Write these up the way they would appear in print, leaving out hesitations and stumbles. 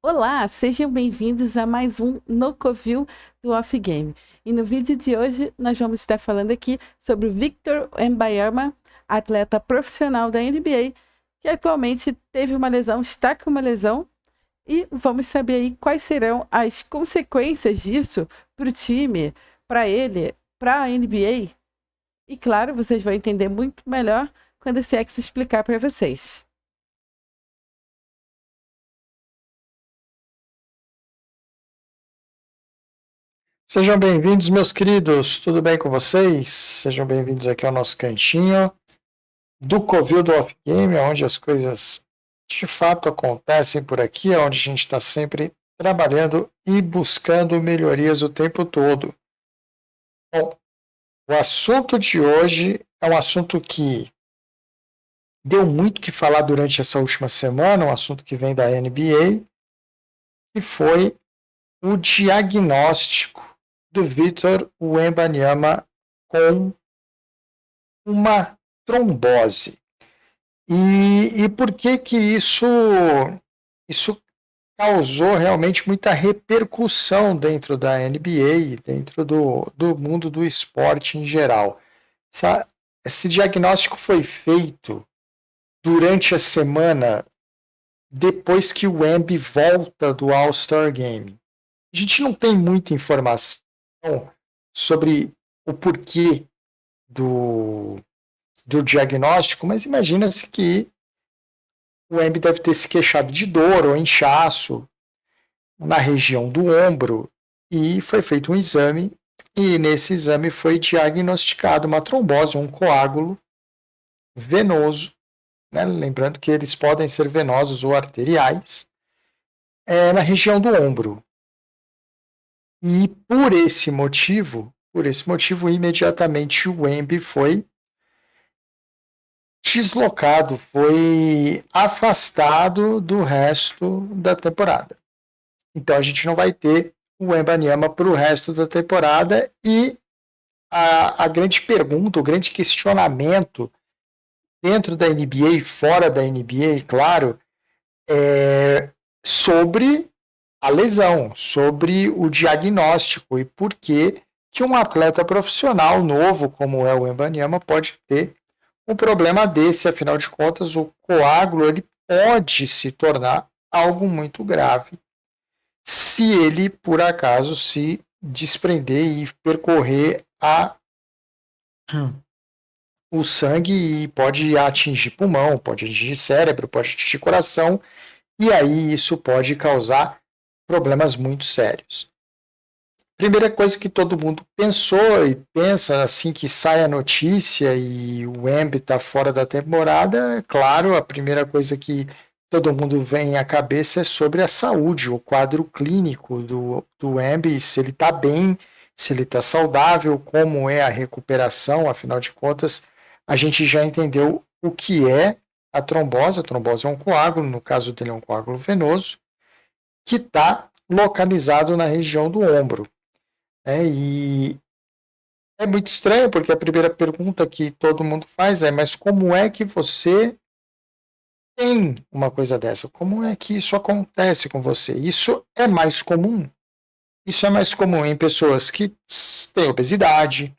Olá, sejam bem-vindos a mais um No Covil do Off Game. E no vídeo de hoje nós vamos estar falando aqui sobre o Victor Wembanyama, atleta profissional da NBA, que atualmente teve uma lesão, está com uma lesão, e vamos saber aí quais serão as consequências disso para o time, para ele, para a NBA. E claro, vocês vão entender muito melhor quando esse ex explicar para vocês. Sejam bem-vindos, meus queridos. Tudo bem com vocês? Sejam bem-vindos aqui ao nosso cantinho do Covil do Off Game, onde as coisas de fato acontecem por aqui, onde a gente está sempre trabalhando e buscando melhorias o tempo todo. Bom, o assunto de hoje é um assunto que deu muito o que falar durante essa última semana, um assunto que vem da NBA, que foi o diagnóstico do Victor Wembanyama com uma trombose. E por que que isso causou realmente muita repercussão dentro da NBA, dentro do mundo do esporte em geral? Esse diagnóstico foi feito durante a semana depois que o Wemby volta do All-Star Game. A gente não tem muita informação sobre o porquê do, do diagnóstico, mas imagina-se que o Wemby deve ter se queixado de dor ou inchaço na região do ombro e foi feito um exame e nesse exame foi diagnosticado uma trombose, um coágulo venoso, né? Lembrando que eles podem ser venosos ou arteriais, na região do ombro. E por esse motivo, imediatamente o Wemby foi deslocado, foi afastado do resto da temporada. Então a gente não vai ter o Wembanyama para o resto da temporada e a grande pergunta, o grande questionamento dentro da NBA e fora da NBA, claro, é sobre a lesão, sobre o diagnóstico e por que um atleta profissional novo como é o Wembanyama pode ter um problema desse. Afinal de contas, o coágulo ele pode se tornar algo muito grave se ele, por acaso, se desprender e percorrer o sangue e pode atingir pulmão, pode atingir cérebro, pode atingir coração, e aí isso pode causar problemas muito sérios. Primeira coisa que todo mundo pensou e pensa assim que sai a notícia e o Wemby está fora da temporada, é claro, a primeira coisa que todo mundo vem à cabeça é sobre a saúde, o quadro clínico do Wemby, se ele está bem, se ele está saudável, como é a recuperação, afinal de contas, a gente já entendeu o que é a trombose. A trombose é um coágulo, no caso dele é um coágulo venoso, que está localizado na região do ombro. E é muito estranho, porque a primeira pergunta que todo mundo faz é: mas como é que você tem uma coisa dessa? Como é que isso acontece com você? Isso é mais comum. Isso é mais comum em pessoas que têm obesidade,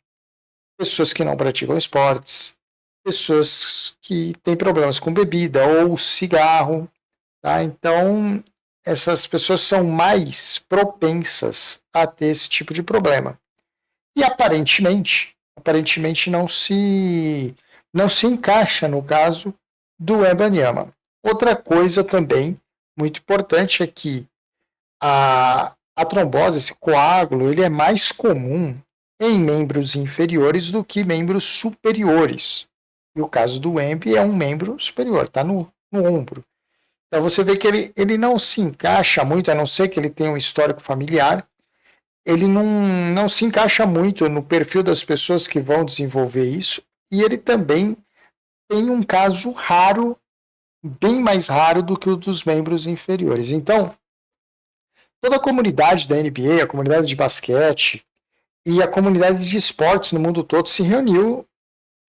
pessoas que não praticam esportes, pessoas que têm problemas com bebida ou cigarro. Tá? Então, essas pessoas são mais propensas a ter esse tipo de problema. E aparentemente não se encaixa no caso do Wembanyama. Outra coisa também muito importante é que a trombose, esse coágulo, ele é mais comum em membros inferiores do que membros superiores. E o caso do Wemby é um membro superior, está no ombro. Então você vê que ele não se encaixa muito, a não ser que ele tenha um histórico familiar, ele não se encaixa muito no perfil das pessoas que vão desenvolver isso, e ele também tem um caso raro, bem mais raro do que o dos membros inferiores. Então, toda a comunidade da NBA, a comunidade de basquete e a comunidade de esportes no mundo todo se reuniu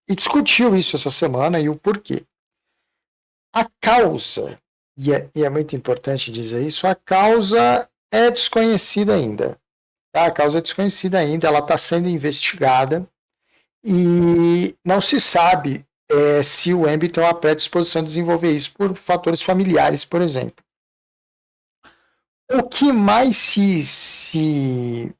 e discutiu isso essa semana e o porquê. A causa e é muito importante dizer isso, a causa é desconhecida ainda. Tá? A causa é desconhecida ainda, ela está sendo investigada e não se sabe se o Embi tem uma predisposição a desenvolver isso por fatores familiares, por exemplo. O que mais se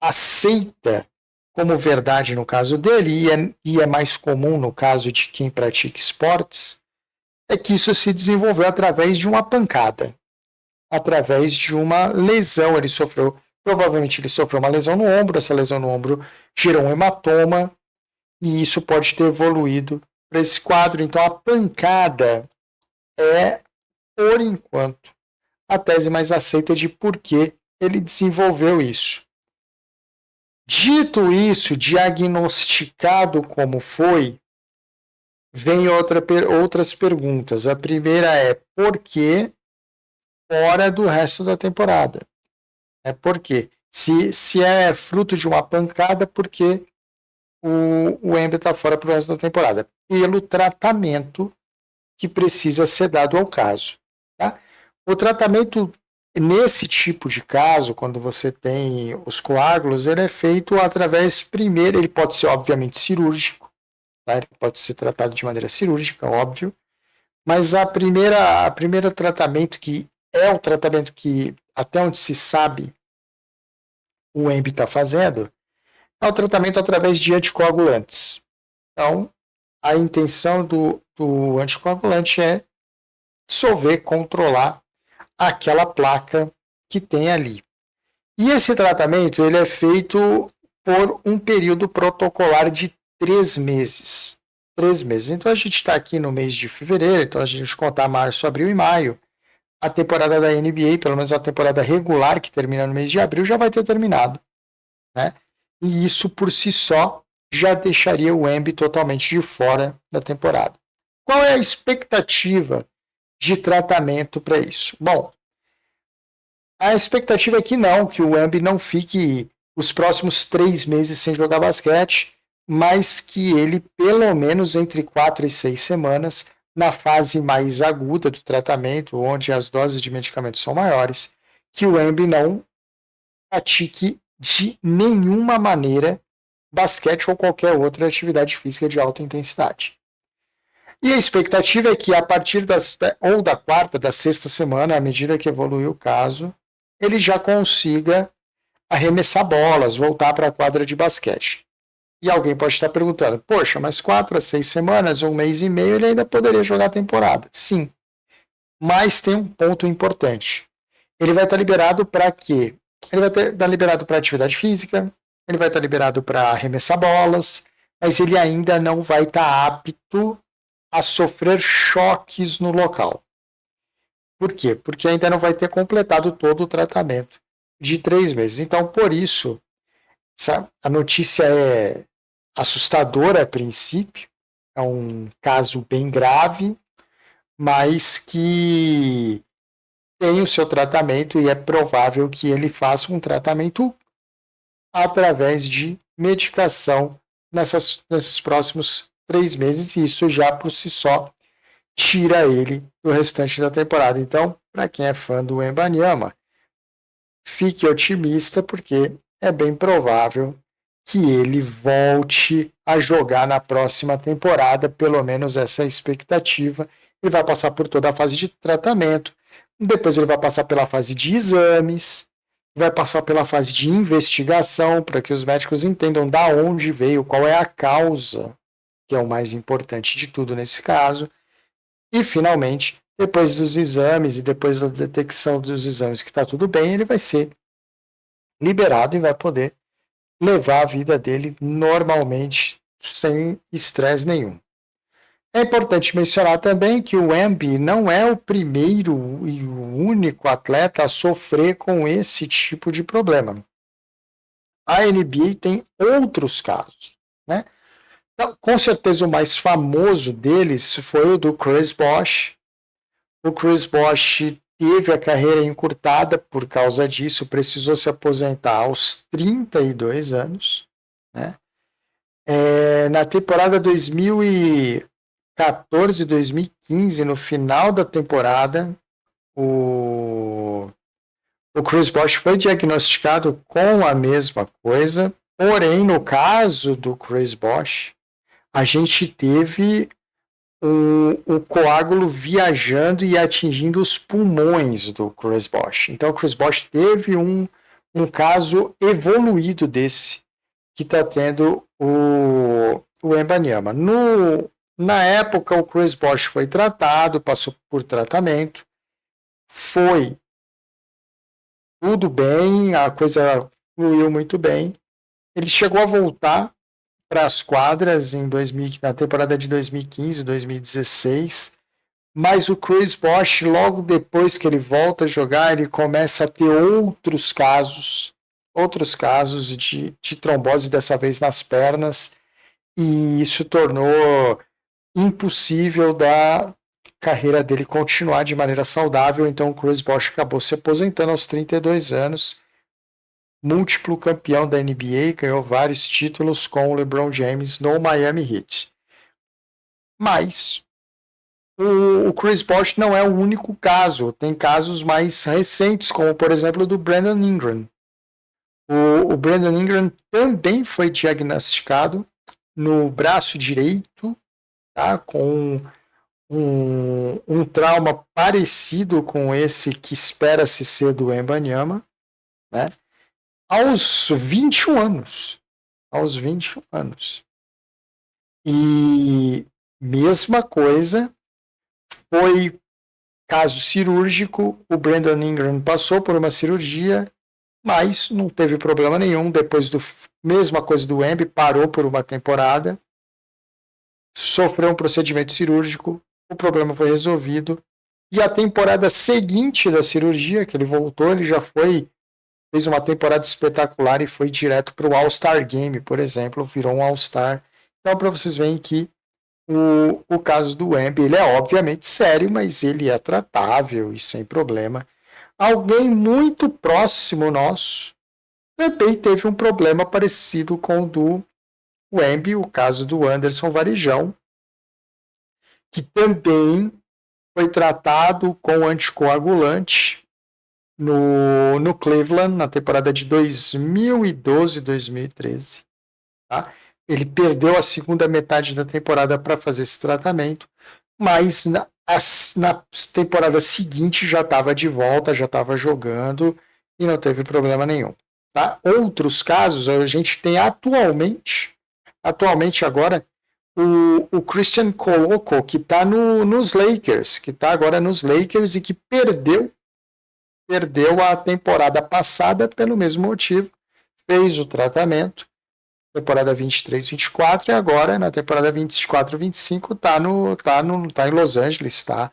aceita como verdade no caso dele, e é mais comum no caso de quem pratica esportes, é que isso se desenvolveu através de uma pancada, através de uma lesão. Provavelmente ele sofreu uma lesão no ombro, essa lesão no ombro gerou um hematoma, e isso pode ter evoluído para esse quadro. Então a pancada é, por enquanto, a tese mais aceita de por que ele desenvolveu isso. Dito isso, diagnosticado como foi, vem outras perguntas. A primeira é por que fora do resto da temporada? Por quê? Se é fruto de uma pancada, por que o Embiid está fora para o resto da temporada? Pelo tratamento que precisa ser dado ao caso. Tá? O tratamento nesse tipo de caso, quando você tem os coágulos, ele é feito através, primeiro, ele pode ser obviamente cirúrgico, tá? Ele pode ser tratado de maneira cirúrgica, óbvio, mas a primeira tratamento que é o tratamento que, até onde se sabe, o EMB está fazendo, é o tratamento através de anticoagulantes. Então, a intenção do anticoagulante é dissolver, controlar aquela placa que tem ali. E esse tratamento ele é feito por um período protocolar de 3 meses. 3 meses. Então a gente está aqui no mês de fevereiro, então a gente contar março, abril e maio. A temporada da NBA, pelo menos a temporada regular, que termina no mês de abril, já vai ter terminado. Né? E isso por si só já deixaria o Embi totalmente de fora da temporada. Qual é a expectativa de tratamento para isso? Bom, a expectativa é que não, que o Embi não fique os próximos 3 meses sem jogar basquete, mas que ele, pelo menos entre 4 e 6 semanas, na fase mais aguda do tratamento, onde as doses de medicamentos são maiores, que o Embi não pratique de nenhuma maneira basquete ou qualquer outra atividade física de alta intensidade. E a expectativa é que a partir da quarta, da sexta semana, à medida que evolui o caso, ele já consiga arremessar bolas, voltar para a quadra de basquete. E alguém pode estar perguntando, poxa, mas 4 a 6 semanas, um mês e meio, ele ainda poderia jogar a temporada. Sim, mas tem um ponto importante. Ele vai estar liberado para quê? Ele vai estar liberado para atividade física, ele vai estar liberado para arremessar bolas, mas ele ainda não vai estar apto a sofrer choques no local. Por quê? Porque ainda não vai ter completado todo o tratamento de 3 meses. Então, por isso, a notícia é assustadora a princípio, é um caso bem grave, mas que tem o seu tratamento e é provável que ele faça um tratamento através de medicação nesses próximos 3 meses, e isso já por si só tira ele do restante da temporada. Então, para quem é fã do Wembanyama, fique otimista, porque é bem provável que ele volte a jogar na próxima temporada, pelo menos essa é a expectativa. Ele vai passar por toda a fase de tratamento, depois ele vai passar pela fase de exames, vai passar pela fase de investigação, para que os médicos entendam da onde veio, qual é a causa, que é o mais importante de tudo nesse caso. E, finalmente, depois dos exames e depois da detecção dos exames que está tudo bem, ele vai ser liberado e vai poder levar a vida dele normalmente, sem estresse nenhum. É importante mencionar também que o Embi não é o primeiro e o único atleta a sofrer com esse tipo de problema. A NBA tem outros casos, né? Então, com certeza o mais famoso deles foi o do Chris Bosh. O Chris Bosh teve a carreira encurtada por causa disso, precisou se aposentar aos 32 anos, né? Na temporada 2014 e 2015, no final da temporada, o Chris Bosh foi diagnosticado com a mesma coisa, porém, no caso do Chris Bosh, a gente teve o coágulo viajando e atingindo os pulmões do Chris Bosh. Então, o Chris Bosh teve um caso evoluído desse que está tendo o Wembanyama. Na época, o Chris Bosh foi tratado, passou por tratamento, foi tudo bem, a coisa fluiu muito bem. Ele chegou a voltar para as quadras na temporada de 2015, 2016, mas o Chris Bosh, logo depois que ele volta a jogar, ele começa a ter outros casos de trombose, dessa vez nas pernas, e isso tornou impossível da carreira dele continuar de maneira saudável. Então o Chris Bosh acabou se aposentando aos 32 anos, múltiplo campeão da NBA, ganhou vários títulos com o LeBron James no Miami Heat. Mas o Chris Bosh não é o único caso, tem casos mais recentes, como por exemplo do Brandon Ingram. O Brandon Ingram também foi diagnosticado no braço direito, tá, com um trauma parecido com esse que espera-se ser do Wembanyama, né, aos 21 anos. Aos 21 anos. E mesma coisa, foi caso cirúrgico, o Brandon Ingram passou por uma cirurgia, mas não teve problema nenhum. Depois mesma coisa do Wemby, parou por uma temporada, sofreu um procedimento cirúrgico, o problema foi resolvido. E a temporada seguinte da cirurgia, que ele voltou, ele já fez uma temporada espetacular e foi direto para o All-Star Game, por exemplo, virou um All-Star. Então, para vocês verem que o caso do Wemby, ele é obviamente sério, mas ele é tratável e sem problema. Alguém muito próximo nosso também teve um problema parecido com o do Wemby, o caso do Anderson Varejão, que também foi tratado com anticoagulante no Cleveland, na temporada de 2012-2013. Tá? Ele perdeu a segunda metade da temporada para fazer esse tratamento, mas na temporada seguinte já estava de volta, já estava jogando e não teve problema nenhum. Tá? Outros casos, a gente tem atualmente agora, o Christian Coloco, que está nos Lakers, que está agora nos Lakers e que perdeu a temporada passada pelo mesmo motivo, fez o tratamento, temporada 23-24, e agora na temporada 24-25 está em Los Angeles, está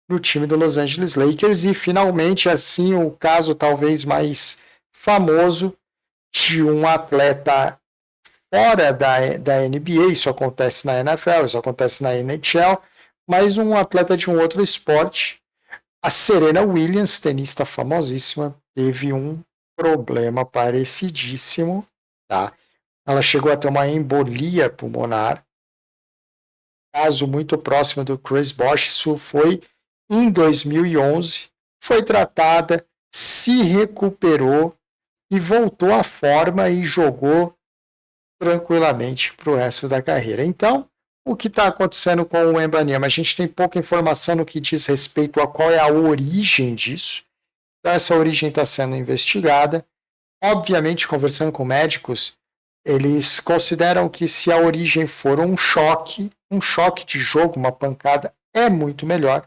no time do Los Angeles Lakers. E finalmente, assim, o caso talvez mais famoso de um atleta fora da NBA, isso acontece na NFL, isso acontece na NHL, mas um atleta de um outro esporte. A Serena Williams, tenista famosíssima, teve um problema parecidíssimo, tá? Ela chegou a ter uma embolia pulmonar, caso muito próximo do Chris Bosh. Isso foi em 2011, foi tratada, se recuperou e voltou à forma e jogou tranquilamente para o resto da carreira. Então, o que está acontecendo com o Wembanyama? A gente tem pouca informação no que diz respeito a qual é a origem disso. Então, essa origem está sendo investigada. Obviamente, conversando com médicos, eles consideram que se a origem for um choque de jogo, uma pancada, é muito melhor.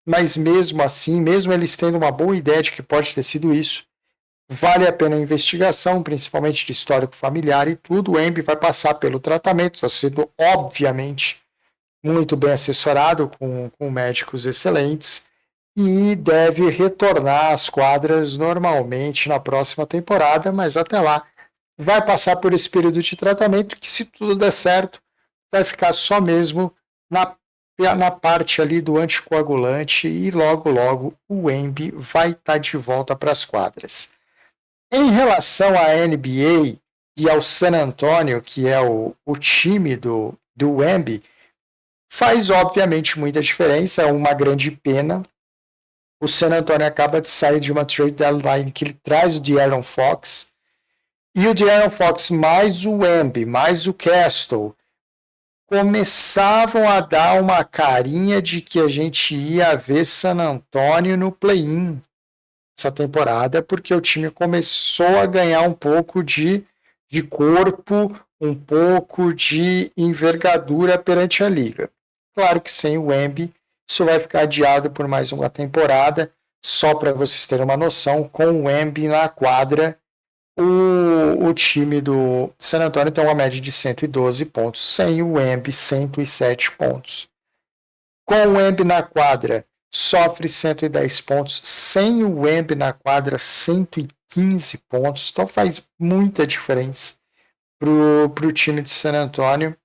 Mas mesmo assim, mesmo eles tendo uma boa ideia de que pode ter sido isso, vale a pena a investigação, principalmente de histórico familiar e tudo. O Wemby vai passar pelo tratamento, está sendo, obviamente, muito bem assessorado com médicos excelentes e deve retornar às quadras normalmente na próxima temporada, mas até lá vai passar por esse período de tratamento que, se tudo der certo, vai ficar só mesmo na parte ali do anticoagulante e logo o Wemby vai estar de volta para as quadras. Em relação à NBA e ao San Antonio, que é o time do Wemby, faz obviamente muita diferença, é uma grande pena. O San Antonio acaba de sair de uma trade deadline que ele traz o De'Aaron Fox, e o De'Aaron Fox mais o Wemby, mais o Castle, começavam a dar uma carinha de que a gente ia ver San Antonio no play-in essa temporada, porque o time começou a ganhar um pouco de corpo, um pouco de envergadura perante a liga. Claro que sem o Wemby, isso vai ficar adiado por mais uma temporada. Só para vocês terem uma noção, com o Wemby na quadra, o time do San Antonio tem uma média de 112 pontos, sem o Wemby 107 pontos. Com o Wemby na quadra, sofre 110 pontos, sem o Wemby na quadra 115 pontos, então faz muita diferença para o time de San Antonio,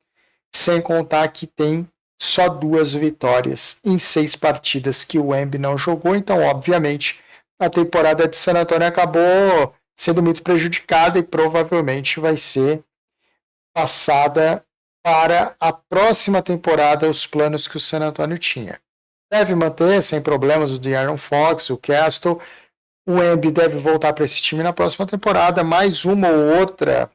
sem contar que tem só 2 vitórias em 6 partidas que o Wemby não jogou, então obviamente a temporada de San Antonio acabou sendo muito prejudicada e provavelmente vai ser passada para a próxima temporada os planos que o San Antonio tinha. Deve manter sem problemas o De'Aaron Fox, o Castle, o Wemby deve voltar para esse time na próxima temporada, mais uma ou outra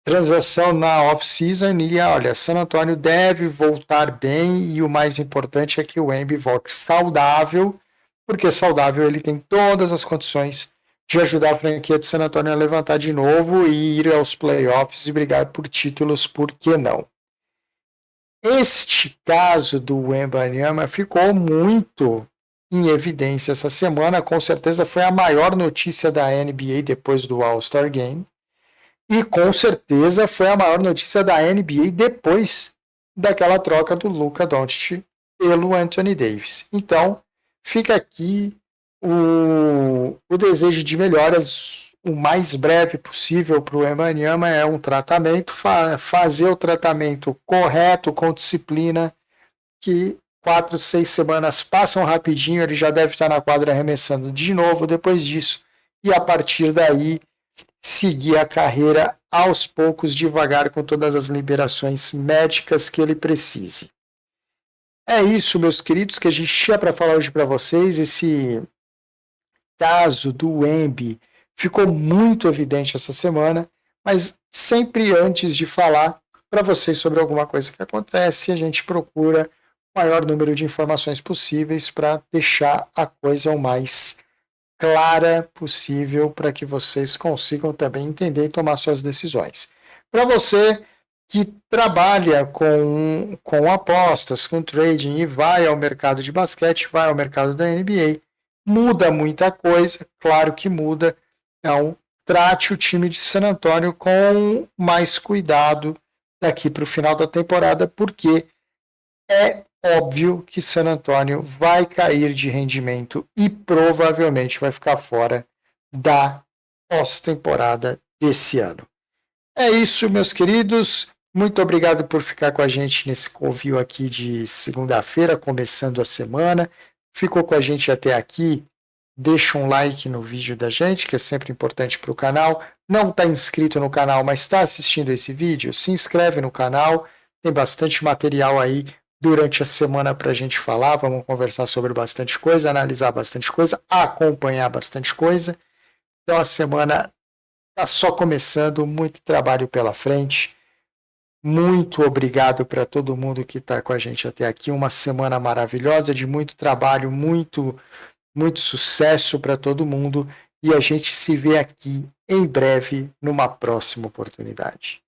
transação na off-season e olha, San Antonio deve voltar bem e o mais importante é que o Wemby volte saudável, porque saudável ele tem todas as condições de ajudar a franquia de San Antonio a levantar de novo e ir aos playoffs e brigar por títulos, por que não? Este caso do Wembanyama ficou muito em evidência essa semana, com certeza foi a maior notícia da NBA depois do All-Star Game, e com certeza foi a maior notícia da NBA depois daquela troca do Luka Doncic pelo Anthony Davis. Então, fica aqui o desejo de melhoras o mais breve possível para o Wembanyama, é um tratamento, fazer o tratamento correto, com disciplina, que 4, 6 semanas passam rapidinho, ele já deve estar na quadra arremessando de novo depois disso, e a partir daí seguir a carreira aos poucos, devagar, com todas as liberações médicas que ele precise. É isso, meus queridos, que a gente tinha para falar hoje para vocês. Esse caso do Wemby ficou muito evidente essa semana, mas sempre antes de falar para vocês sobre alguma coisa que acontece, a gente procura o maior número de informações possíveis para deixar a coisa o mais clara possível para que vocês consigam também entender e tomar suas decisões. Para você que trabalha com apostas, com trading e vai ao mercado de basquete, vai ao mercado da NBA, muda muita coisa, claro que muda. Então, trate o time de San Antonio com mais cuidado daqui para o final da temporada, porque é óbvio que San Antonio vai cair de rendimento e provavelmente vai ficar fora da pós-temporada desse ano. É isso, meus queridos. Muito obrigado por ficar com a gente nesse covil aqui de segunda-feira, começando a semana. Ficou com a gente até aqui? Deixa um like no vídeo da gente, que é sempre importante para o canal. Não está inscrito no canal, mas está assistindo esse vídeo? Se inscreve no canal. Tem bastante material aí durante a semana para a gente falar. Vamos conversar sobre bastante coisa, analisar bastante coisa, acompanhar bastante coisa. Então a semana está só começando, muito trabalho pela frente. Muito obrigado para todo mundo que está com a gente até aqui. Uma semana maravilhosa, de muito trabalho, muito sucesso para todo mundo. E a gente se vê aqui em breve numa próxima oportunidade.